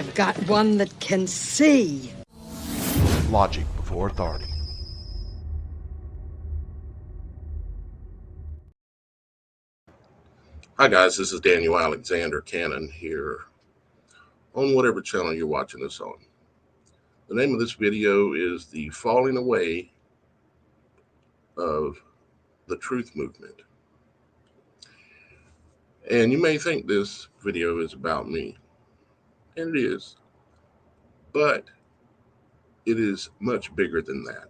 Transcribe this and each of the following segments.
I've got one that can see. Logic before authority. Hi guys, this is Daniel Alexander Cannon here on whatever channel you're watching this on. The name of this video is The Falling Away of the Truth Movement. And you may think this video is about me, and it is, but it is much bigger than that.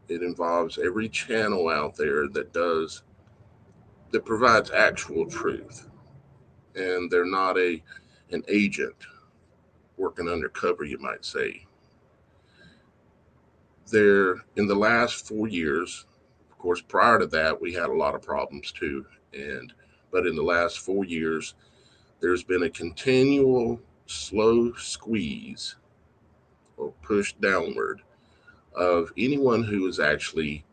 It involves every channel out there that provides actual truth, and they're not an agent working undercover, you might say. There, in the last 4 years, of course, prior to that, we had a lot of problems too. But in the last 4 years, there's been a continual slow squeeze or push downward of anyone who is actually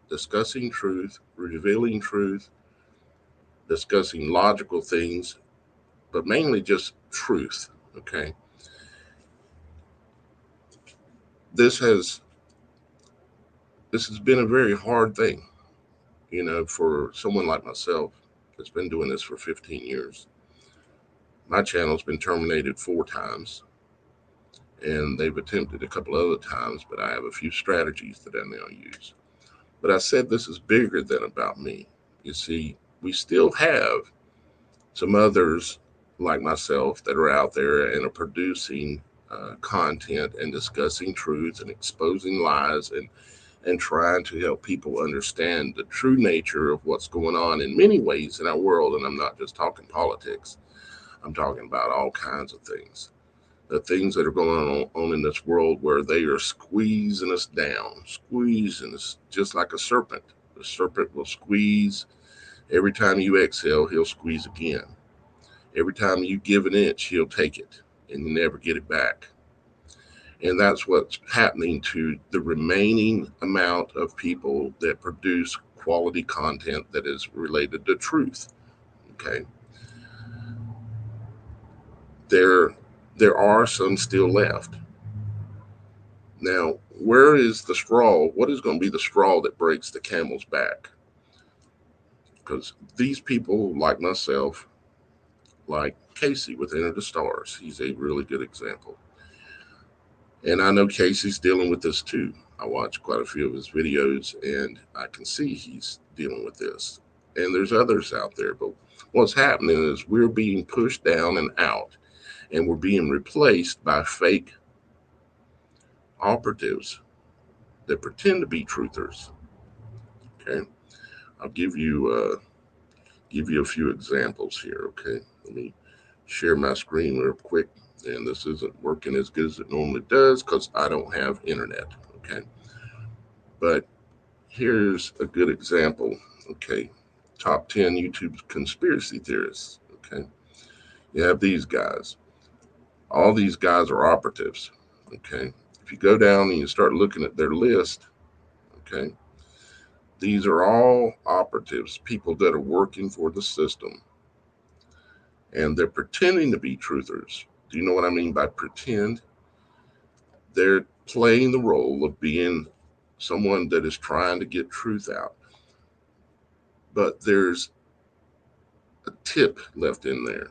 discussing truth, revealing truth, discussing logical things, but mainly just truth. Okay. This has been a very hard thing, for someone like myself that's been doing this for 15 years. My channel's been terminated 4 times, and they've attempted a couple other times, but I have a few strategies that I now use. But I said this is bigger than about me. You see, we still have some others like myself that are out there and are producing content and discussing truths and exposing lies and trying to help people understand the true nature of what's going on in many ways in our world. And I'm not just talking politics. I'm talking about all kinds of things. The things that are going on in this world where they are squeezing us down, squeezing us just like a serpent. The serpent will squeeze. Every time you exhale, he'll squeeze again. Every time you give an inch, he'll take it and you never get it back. And that's what's happening to the remaining amount of people that produce quality content that is related to truth. Okay. There are some still left. Now, where is the straw? What is going to be the straw that breaks the camel's back? Because these people, like myself, like Casey with Enter the Stars, he's a really good example. And I know Casey's dealing with this too. I watch quite a few of his videos, and I can see he's dealing with this. And there's others out there. But what's happening is we're being pushed down and out, and we're being replaced by fake operatives that pretend to be truthers. Okay, I'll give you a few examples here. Okay, let me share my screen real quick. And this isn't working as good as it normally does because I don't have internet. Okay, but here's a good example. Okay, top 10 YouTube conspiracy theorists. Okay, you have these guys. All these guys are operatives. Okay, if you go down and you start looking at their list, okay, these are all operatives, people that are working for the system, and they're pretending to be truthers. Do you know what I mean by pretend? They're playing the role of being someone that is trying to get truth out. But there's a tip left in there,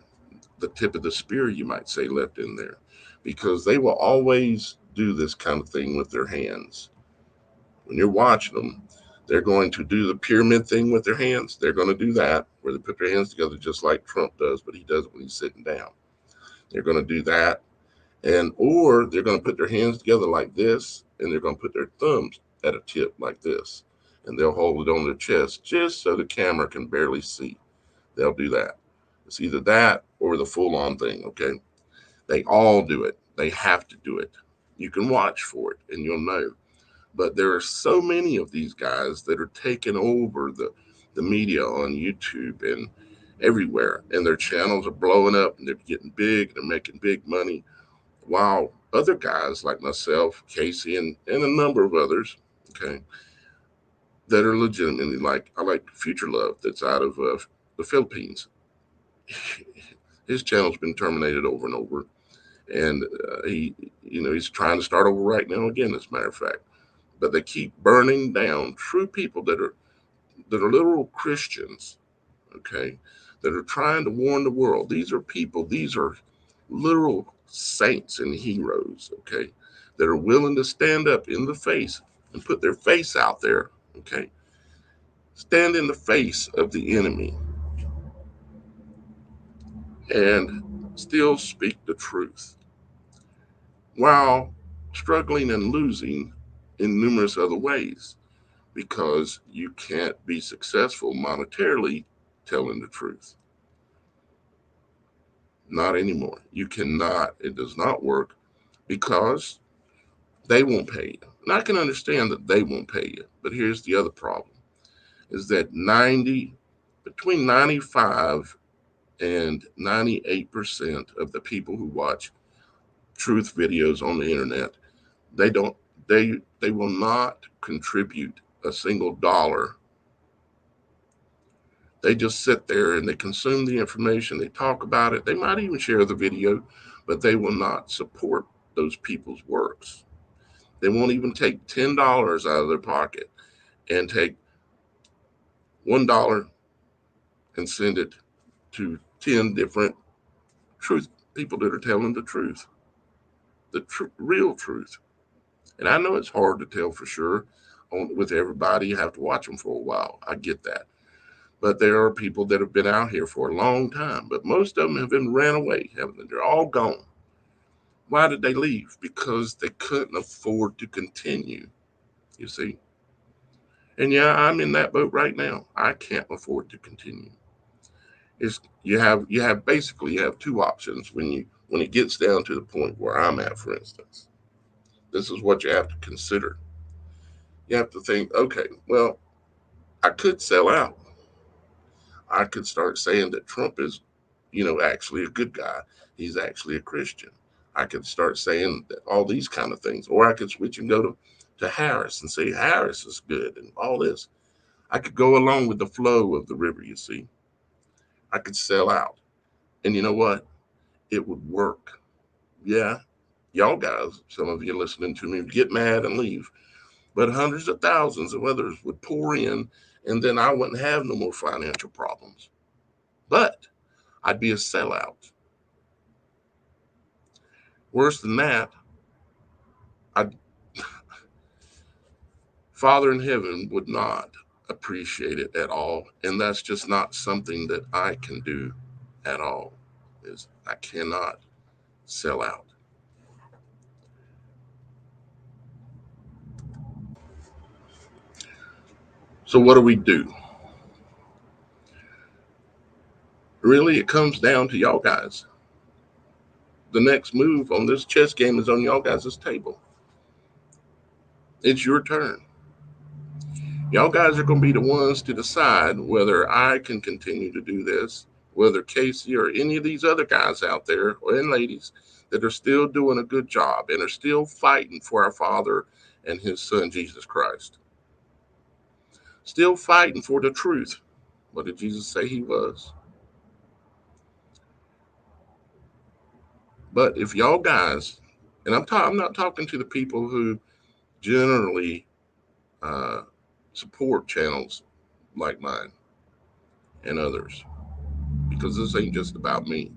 the tip of the spear, you might say, left in there, because they will always do this kind of thing with their hands. When you're watching them, they're going to do the pyramid thing with their hands. They're going to do that, where they put their hands together just like Trump does, but he does it when he's sitting down. They're going to do that. Or they're going to put their hands together like this, and they're going to put their thumbs at a tip like this, and they'll hold it on their chest just so the camera can barely see. They'll do that. It's either that or the full-on thing, okay? They all do it. They have to do it. You can watch for it, and you'll know. But there are so many of these guys that are taking over the media on YouTube and everywhere, and their channels are blowing up, and they're getting big, and they're making big money, while other guys like myself, Casey, and a number of others, okay, that are legitimately I like Future Love, that's out of the Philippines. His channel's been terminated over and over, And he's trying to start over right now again, as a matter of fact. But they keep burning down true people that are literal Christians, okay, that are trying to warn the world. These are people, these are literal saints and heroes, okay, that are willing to stand up in the face and put their face out there, okay, stand in the face of the enemy and still speak the truth while struggling and losing in numerous other ways, because you can't be successful monetarily telling the truth. Not anymore. You cannot. It does not work because they won't pay you. And I can understand that they won't pay you. But here's the other problem is that between 95 and 98% of the people who watch truth videos on the internet, they don't they will not contribute a single dollar. They just sit there and they consume the information, they talk about it, they might even share the video, but they will not support those people's works. They won't even take $10 out of their pocket and take $1 and send it to 10 different truth people that are telling the truth, real truth. And I know it's hard to tell for sure with everybody. You have to watch them for a while. I get that. But there are people that have been out here for a long time, but most of them have been ran away, haven't they? They're all gone. Why did they leave? Because they couldn't afford to continue, you see. And yeah, I'm in that boat right now. I can't afford to continue. You have two options when it gets down to the point where I'm at, for instance. This is what you have to consider. You have to think, okay, well, I could sell out. I could start saying that Trump is, actually a good guy. He's actually a Christian. I could start saying all these kind of things, or I could switch and go to Harris and say Harris is good and all this. I could go along with the flow of the river, you see. I could sell out. And you know what? It would work. Yeah, y'all guys, some of you listening to me, would get mad and leave. But hundreds of thousands of others would pour in, and then I wouldn't have no more financial problems. But I'd be a sellout. Worse than that, I'd, Father in heaven would not appreciate it at all. And that's just not something that I can do at all. Is I cannot sell out. So what do we do? Really, it comes down to y'all guys. The next move on this chess game is on y'all guys' table. It's your turn. Y'all guys are going to be the ones to decide whether I can continue to do this, whether Casey or any of these other guys out there and ladies that are still doing a good job and are still fighting for our Father and his Son, Jesus Christ. Still fighting for the truth. What did Jesus say he was? But if y'all guys, and I'm not talking to the people who generally uh, support channels like mine and others, because this ain't just about me.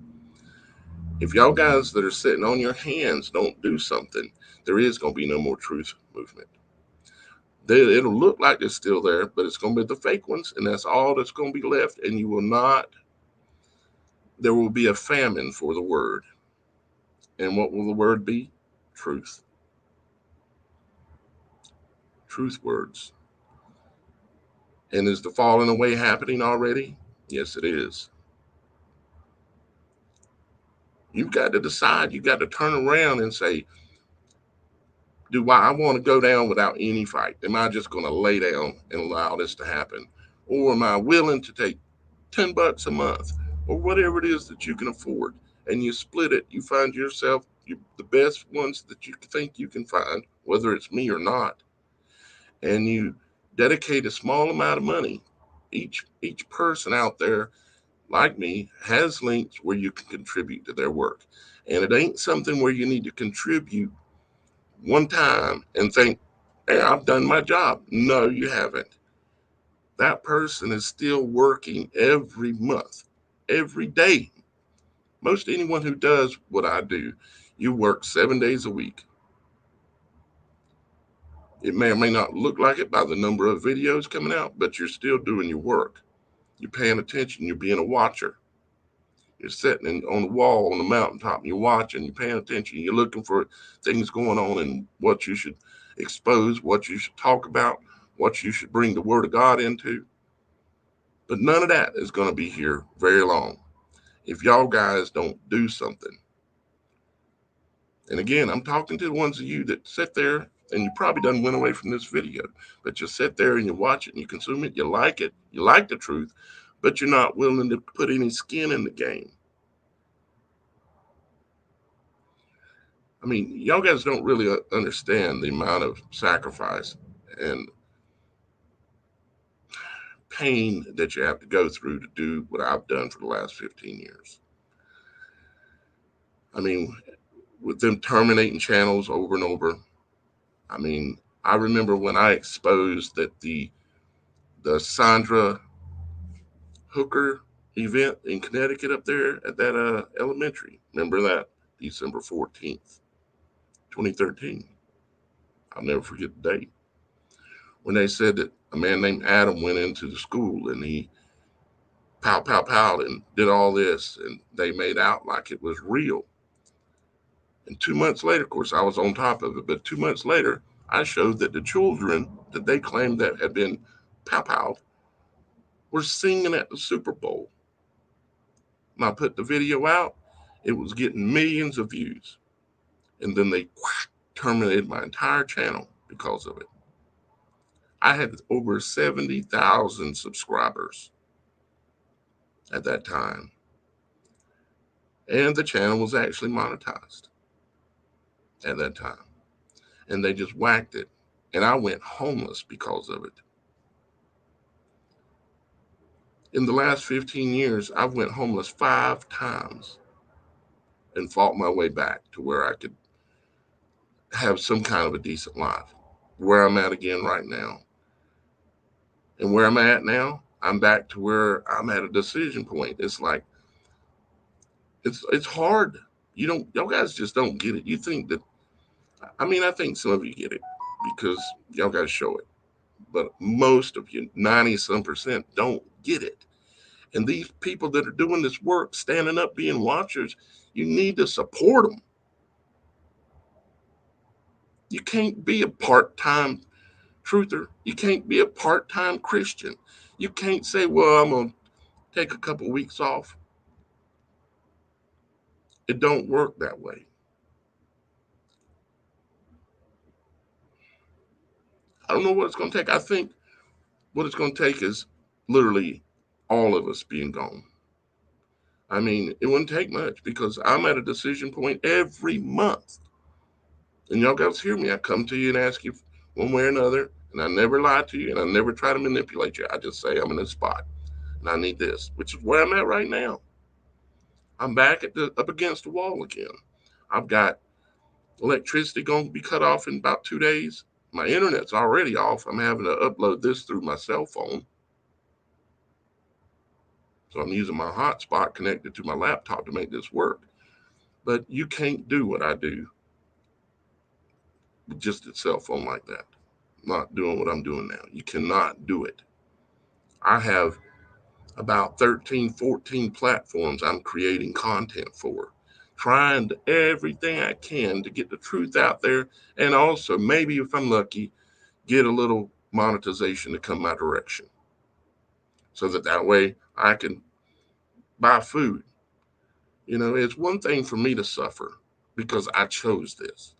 If y'all guys that are sitting on your hands don't do something, there is going to be no more truth movement. It'll look like it's still there, but it's going to be the fake ones, and that's all that's going to be left. And there will be a famine for the word. And what will the word be? Truth. Truth words. And is the falling away happening already? Yes, it is. You've got to decide. You've got to turn around and say, do I want to go down without any fight? Am I just going to lay down and allow this to happen? Or am I willing to take $10 a month or whatever it is that you can afford, and you split it? You find yourself the best ones that you think you can find, whether it's me or not, and you dedicate a small amount of money. Each person out there like me, has links where you can contribute to their work. And it ain't something where you need to contribute one time and think, hey, I've done my job. No, you haven't. That person is still working every month, every day. Most anyone who does what I do, you work 7 days a week. It may or may not look like it by the number of videos coming out, but you're still doing your work. You're paying attention. You're being a watcher. You're sitting on the wall on the mountaintop. And you're watching. You're paying attention. You're looking for things going on and what you should expose, what you should talk about, what you should bring the Word of God into. But none of that is going to be here very long if y'all guys don't do something. And again, I'm talking to the ones of you that sit there and you probably done went away from this video, but you sit there and you watch it and you consume it. You like the truth, but you're not willing to put any skin in the game. I mean, y'all guys don't really understand the amount of sacrifice and pain that you have to go through to do what I've done for the last 15 years. I mean, with them terminating channels over and over. I mean, I remember when I exposed that the Sandra Hooker event in Connecticut up there at that elementary. Remember that? December 14th, 2013. I'll never forget the date. When they said that a man named Adam went into the school and he pow, pow, pow, and did all this, and they made out like it was real. And 2 months later, of course, I was on top of it, but 2 months later, I showed that the children that they claimed that had been pow powed were singing at the Super Bowl. And I put the video out, it was getting millions of views. And then they terminated my entire channel because of it. I had over 70,000 subscribers at that time. And the channel was actually monetized at that time. And they just whacked it. And I went homeless because of it. In the last 15 years, I've went homeless 5 times and fought my way back to where I could have some kind of a decent life. Where I'm at again right now. And where I'm at now, I'm back to where I'm at a decision point. It's like, it's hard. Y'all guys just don't get it. You think that, I mean, I think some of you get it because y'all guys show it. But most of you, 90-some%, don't get it. And these people that are doing this work, standing up, being watchers, you need to support them. You can't be a part-time truther. You can't be a part-time Christian. You can't say, well, I'm going to take a couple weeks off. It don't work that way. I don't know what it's going to take. I think what it's going to take is literally all of us being gone. I mean, it wouldn't take much because I'm at a decision point every month. And y'all guys hear me. I come to you and ask you one way or another, and I never lie to you, and I never try to manipulate you. I just say I'm in this spot, and I need this, which is where I'm at right now. I'm back up against the wall again. I've got electricity going to be cut off in about 2 days. My internet's already off. I'm having to upload this through my cell phone. So I'm using my hotspot connected to my laptop to make this work. But you can't do what I do with just a cell phone like that. Not doing what I'm doing now. You cannot do it. I have about 13, 14 platforms I'm creating content for, trying everything I can to get the truth out there. And also, maybe if I'm lucky, get a little monetization to come my direction so that way I can buy food. You know, it's one thing for me to suffer because I chose this,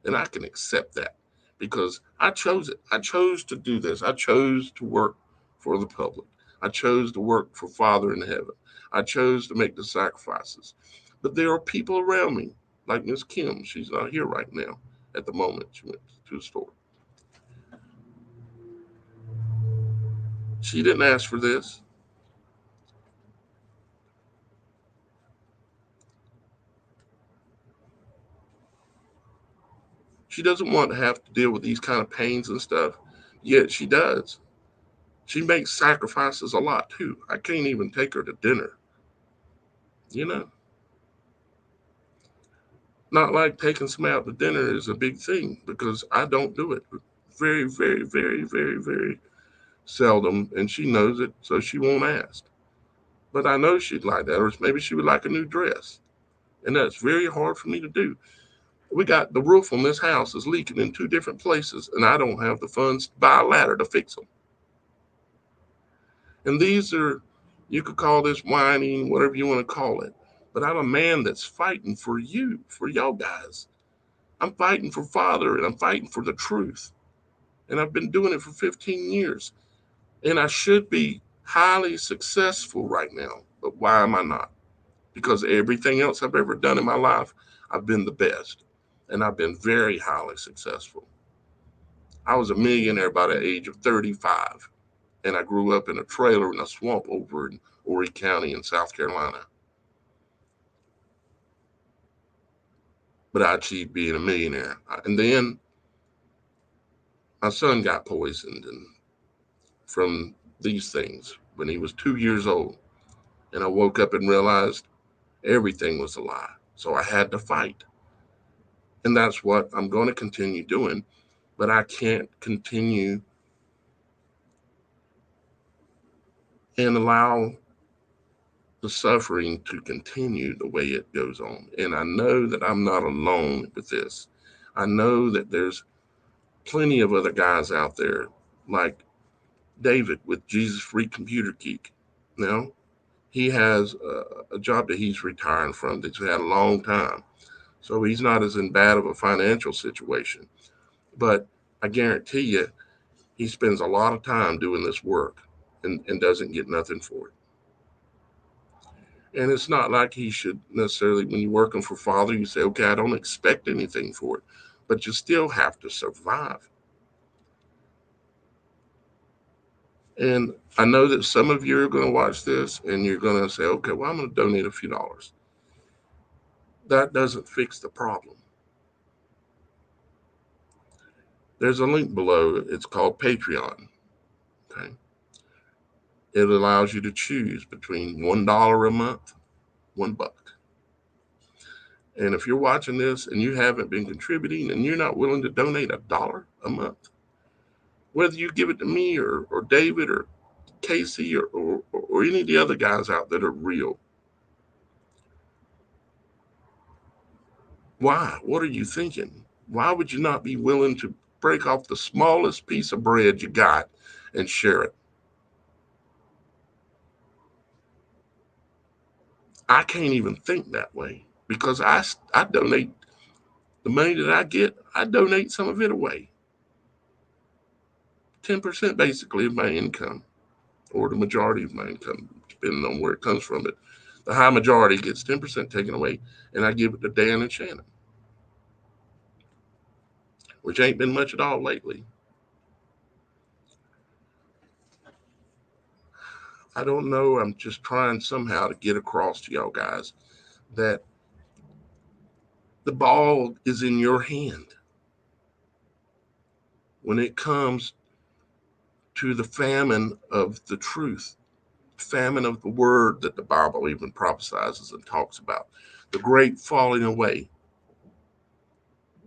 and I can accept that because I chose it. I chose to do this. I chose to work for the public. I chose to work for Father in heaven. I chose to make the sacrifices. But there are people around me, like Miss Kim. She's not here right now at the moment. She went to the store. She didn't ask for this. She doesn't want to have to deal with these kind of pains and stuff, yet she does. She makes sacrifices a lot too. I can't even take her to dinner, you know. Not like taking somebody out to dinner is a big thing because I don't do it. Very, very, very, very, very seldom, and she knows it, so she won't ask. But I know she'd like that, or maybe she would like a new dress, and that's very hard for me to do. We got the roof on this house is leaking in 2 different places, and I don't have the funds to buy a ladder to fix them. And these are, you could call this whining, whatever you want to call it. But I'm a man that's fighting for you, for y'all guys. I'm fighting for Father, and I'm fighting for the truth. And I've been doing it for 15 years. And I should be highly successful right now. But why am I not? Because everything else I've ever done in my life, I've been the best. And I've been very highly successful. I was a millionaire by the age of 35. And I grew up in a trailer in a swamp over in Horry County in South Carolina. But I achieved being a millionaire. And then my son got poisoned and from these things when he was 2 years old. And I woke up and realized everything was a lie. So I had to fight. And that's what I'm going to continue doing. But I can't continue and allow the suffering to continue the way it goes on. And I know that I'm not alone with this. I know that there's plenty of other guys out there like David with Jesus Freak Computer Geek. Now, he has a job that he's retiring from that he's had a long time. So he's not as in bad of a financial situation. But I guarantee you, he spends a lot of time doing this work and doesn't get nothing for it. And it's not like he should necessarily, when you're working for Father, you say, okay, I don't expect anything for it, but you still have to survive. And I know that some of you are going to watch this and you're going to say, okay, well, I'm going to donate a few dollars. That doesn't fix the problem. There's a link below. It's called Patreon. Okay. It allows you to choose between $1 a month, $1. And if you're watching this and you haven't been contributing and you're not willing to donate $1 a month, whether you give it to me or David or Casey or any of the other guys out that are real, why? What are you thinking? Why would you not be willing to break off the smallest piece of bread you got and share it? I can't even think that way because I donate the money that I get, I donate some of it away. 10% basically of my income, or the majority of my income, depending on where it comes from. But the high majority gets 10% taken away, and I give it to Dan and Shannon, which ain't been much at all lately. I don't know. I'm just trying somehow to get across to y'all guys that the ball is in your hand when it comes to the famine of the truth, famine of the word that the Bible even prophesizes and talks about, the great falling away.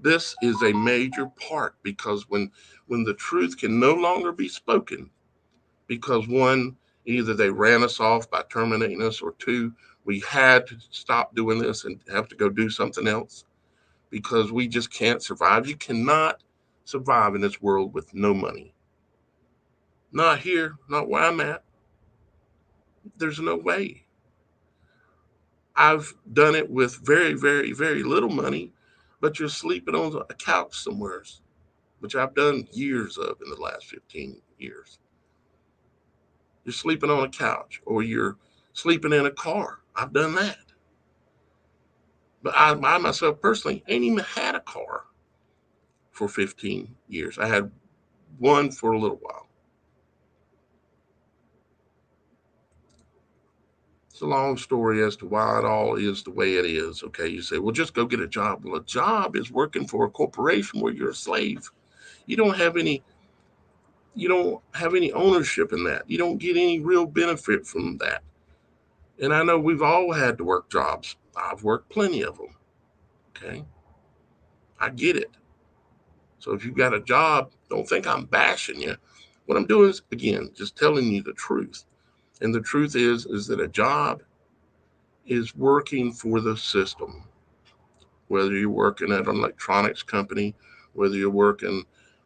This is a major part because when the truth can no longer be spoken, because one, either they ran us off by terminating us, or two, we had to stop doing this and have to go do something else because we just can't survive. You cannot survive in this world with no money. Not here, not where I'm at. There's no way. I've done it with very, very, very little money, but you're sleeping on a couch somewhere, which I've done years of in the last 15 years. You're sleeping on a couch or you're sleeping in a car. I've done that. But I myself personally ain't even had a car for 15 years. I had one for a little while. a long story as to why it all is the way it is. Okay, you say, well, just go get a job. Well, a job is working for a corporation where you're a slave. You don't have any ownership in that. You don't get any real benefit from that. And I know we've all had to work jobs. I've worked plenty of them. Okay, I get it. So if you've got a job, don't think I'm bashing you. What I'm doing is, again, just telling you the truth. And the truth is that a job is working for the system. Whether you're working at an electronics company, whether you're working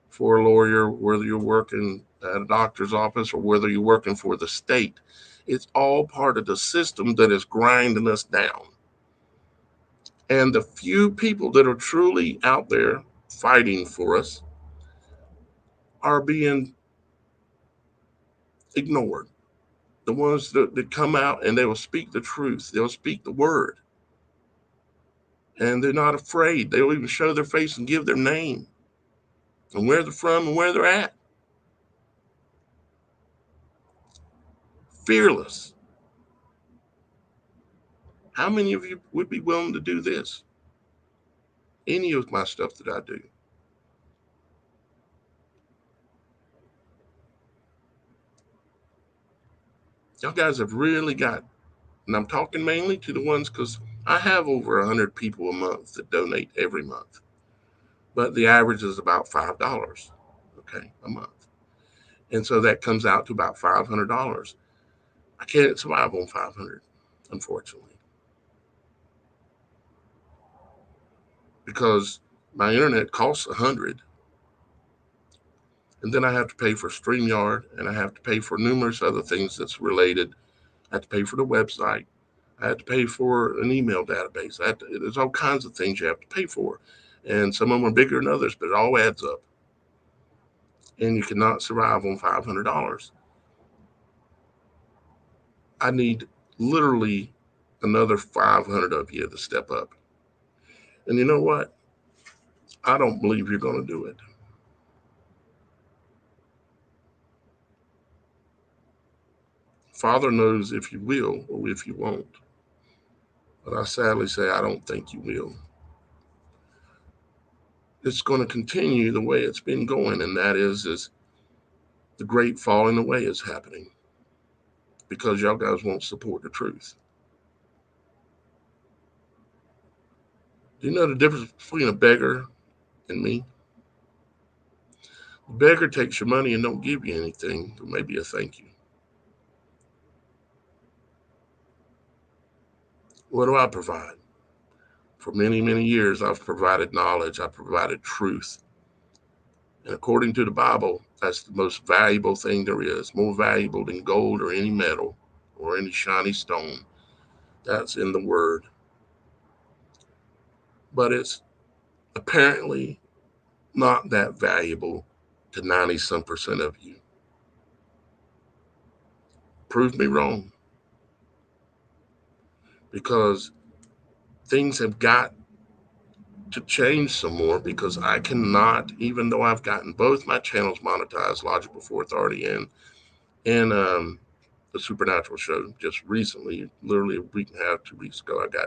for a lawyer, whether you're working at a doctor's office, or whether you're working for the state, it's all part of the system that is grinding us down. And the few people that are truly out there fighting for us are being ignored. The ones that come out and they will speak the truth, they'll speak the word, and they're not afraid. They'll even show their face and give their name and where they're from and where they're at. Fearless. How many of you would be willing to do this? Any of my stuff that I do. Y'all guys have really got, and I'm talking mainly to the ones, because I have over 100 people a month that donate every month. But the average is about $5, okay, a month. And so that comes out to about $500. I can't survive on 500, unfortunately. Because my internet costs 100. And then I have to pay for StreamYard, and I have to pay for numerous other things that's related. I have to pay for the website. I have to pay for an email database. There's all kinds of things you have to pay for. And some of them are bigger than others, but it all adds up. And you cannot survive on $500. I need literally another 500 of you to step up. And you know what? I don't believe you're going to do it. Father knows if you will or if you won't. But I sadly say I don't think you will. It's going to continue the way it's been going, and that is the great falling away is happening because y'all guys won't support the truth. Do you know the difference between a beggar and me? The beggar takes your money and don't give you anything, but maybe a thank you. What do I provide? For many, many years, I've provided knowledge. I've provided truth. And according to the Bible, that's the most valuable thing there is, more valuable than gold or any metal or any shiny stone. That's in the Word. But it's apparently not that valuable to 90-some% of you. Prove me wrong. Because things have got to change some more, because I cannot, even though I've gotten both my channels monetized, Logic Before Authority and the Supernatural Show, just recently, literally a week and a half, 2 weeks ago, I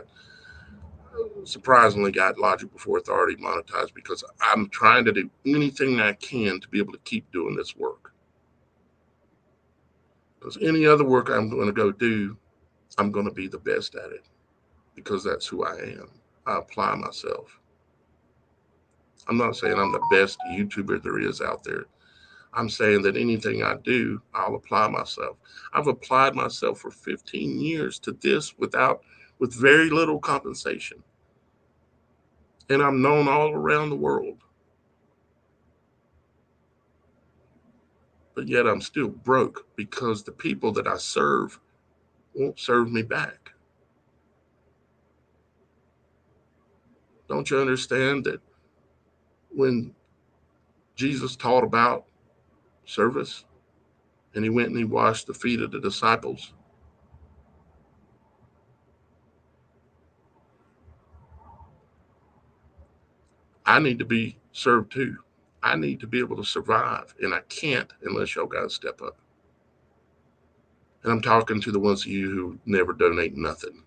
surprisingly got Logic Before Authority monetized, because I'm trying to do anything I can to be able to keep doing this work. Because any other work I'm going to go do, I'm going to be the best at it, because that's who I am. I apply myself. I'm not saying I'm the best YouTuber there is out there. I'm saying that anything I do, I'll apply myself. I've applied myself for 15 years to this with very little compensation. And I'm known all around the world. But yet I'm still broke because the people that I serve won't serve me back. Don't you understand that when Jesus taught about service and he went and he washed the feet of the disciples, I need to be served too. I need to be able to survive, and I can't unless y'all guys step up. And I'm talking to the ones of you who never donate nothing.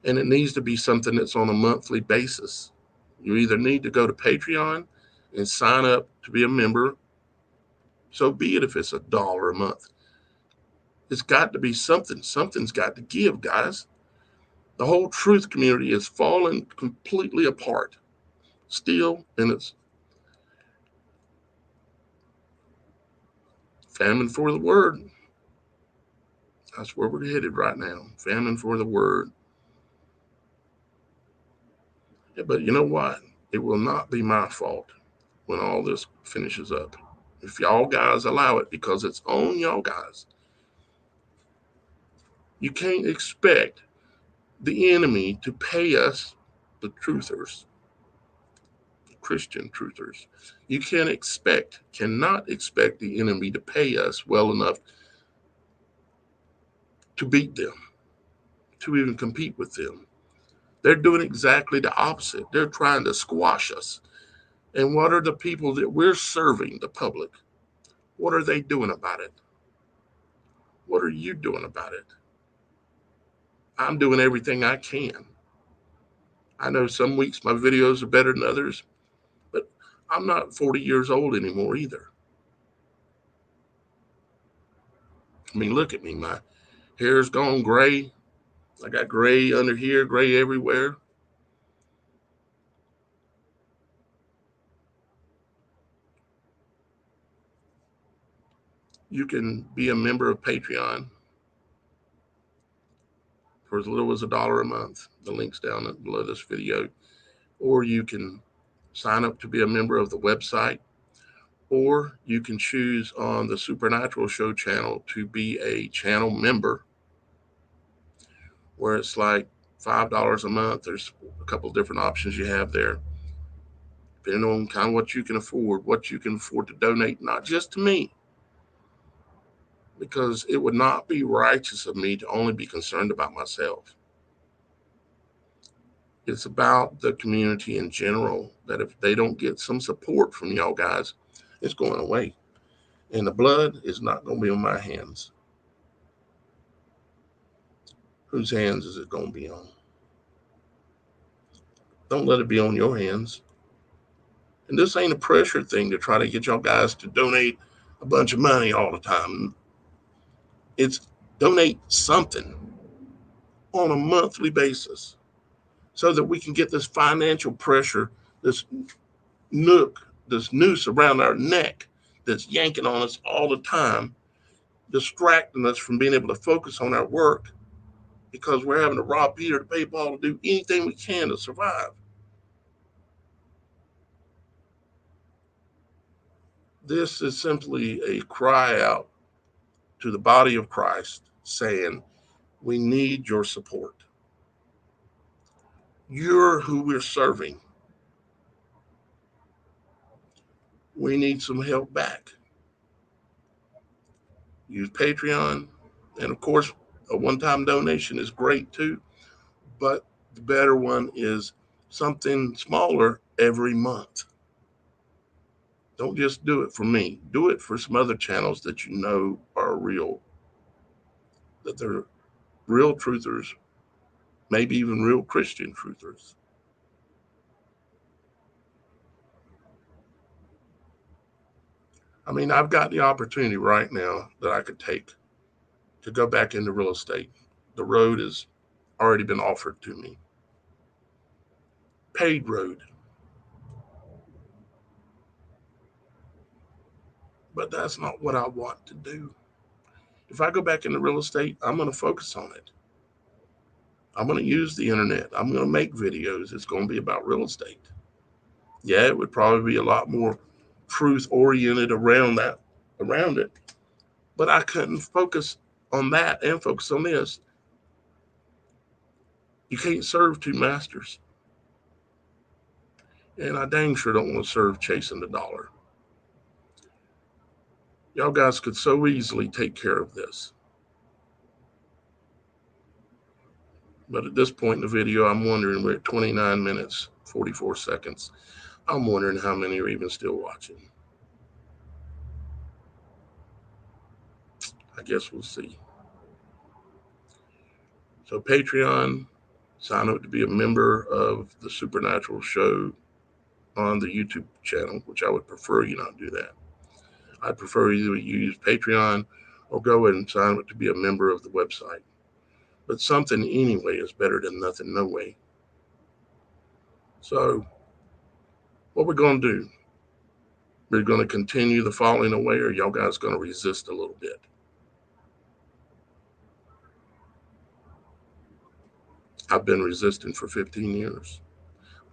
And it needs to be something that's on a monthly basis. You either need to go to Patreon and sign up to be a member. So be it if it's $1 a month. It's got to be something. Something's got to give, guys. The whole truth community is falling completely apart. Still, and it's famine for the word. That's where we're headed right now. Famine for the word. Yeah, but you know what? It will not be my fault when all this finishes up. If y'all guys allow it, because it's on y'all guys. You can't expect the enemy to pay us, the truthers, the Christian truthers. You cannot expect the enemy to pay us well enough to beat them, to even compete with them. They're doing exactly the opposite. They're trying to squash us. And what are the people that we're serving, the public? What are they doing about it? What are you doing about it? I'm doing everything I can. I know some weeks my videos are better than others, but I'm not 40 years old anymore either. I mean, look at me. My hair's gone gray. I got gray under here, gray everywhere. You can be a member of Patreon for as little as $1 a month. The link's down below this video. Or you can sign up to be a member of the website. Or you can choose on the Supernatural Show channel to be a channel member, where it's like $5 a month. There's a couple of different options you have there, depending on kind of what you can afford to donate, not just to me, because it would not be righteous of me to only be concerned about myself. It's about the community in general, that if they don't get some support from y'all guys, it's going away. And the blood is not going to be on my hands. Whose hands is it going to be on? Don't let it be on your hands. And this ain't a pressure thing to try to get y'all guys to donate a bunch of money all the time. It's donate something on a monthly basis so that we can get this financial pressure, this noose around our neck that's yanking on us all the time, distracting us from being able to focus on our work, because we're having to rob Peter to pay Paul to do anything we can to survive. This is simply a cry out to the body of Christ saying, we need your support. You're who we're serving. We need some help back. Use Patreon. And of course, a one-time donation is great too. But the better one is something smaller every month. Don't just do it for me. Do it for some other channels that you know are real, that they're real truthers, maybe even real Christian truthers. I mean, I've got the opportunity right now that I could take to go back into real estate. The road has already been offered to me. Paid road. But that's not what I want to do. If I go back into real estate, I'm going to focus on it. I'm going to use the internet. I'm going to make videos. It's going to be about real estate. Yeah, it would probably be a lot more truth oriented around it. But I couldn't focus on that and focus on this. You can't serve two masters. And I dang sure don't want to serve chasing the dollar. Y'all guys could so easily take care of this. But at this point in the video, I'm wondering, we're at 29 minutes, 44 seconds. I'm wondering how many are even still watching. I guess we'll see. So Patreon, sign up to be a member of the Supernatural Show on the YouTube channel, which I would prefer you not do that. I'd prefer you use Patreon or go and sign up to be a member of the website. But something anyway is better than nothing, no way. So what we're going to do, we're going to continue the falling away, or y'all guys going to resist a little bit? I've been resisting for 15 years.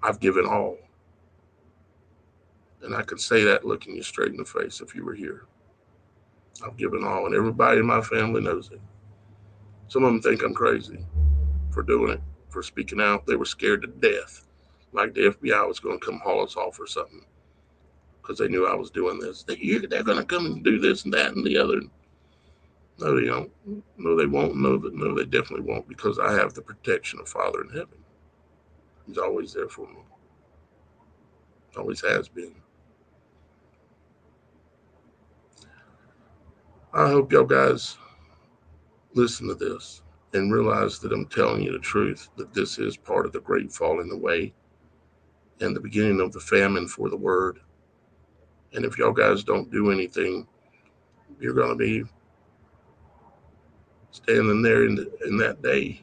I've given all. And I can say that looking you straight in the face if you were here. I've given all, and everybody in my family knows it. Some of them think I'm crazy for doing it, for speaking out. They were scared to death, like the FBI was going to come haul us off or something, because they knew I was doing this. They're going to come and do this and that and the other. No, they don't. No, they won't. No, they definitely won't, because I have the protection of Father in heaven. He's always there for me. Always has been. I hope y'all guys listen to this and realize that I'm telling you the truth, that this is part of the great falling away and the beginning of the famine for the word. And if y'all guys don't do anything, you're going to be standing there in that day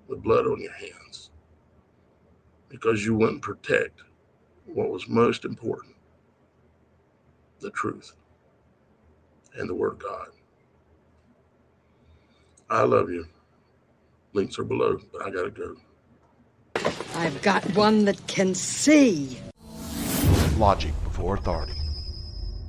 with blood on your hands, because you wouldn't protect what was most important, the truth and the word of God. I love you. Links are below, but I got to go. I've got one that can see. Logic before authority.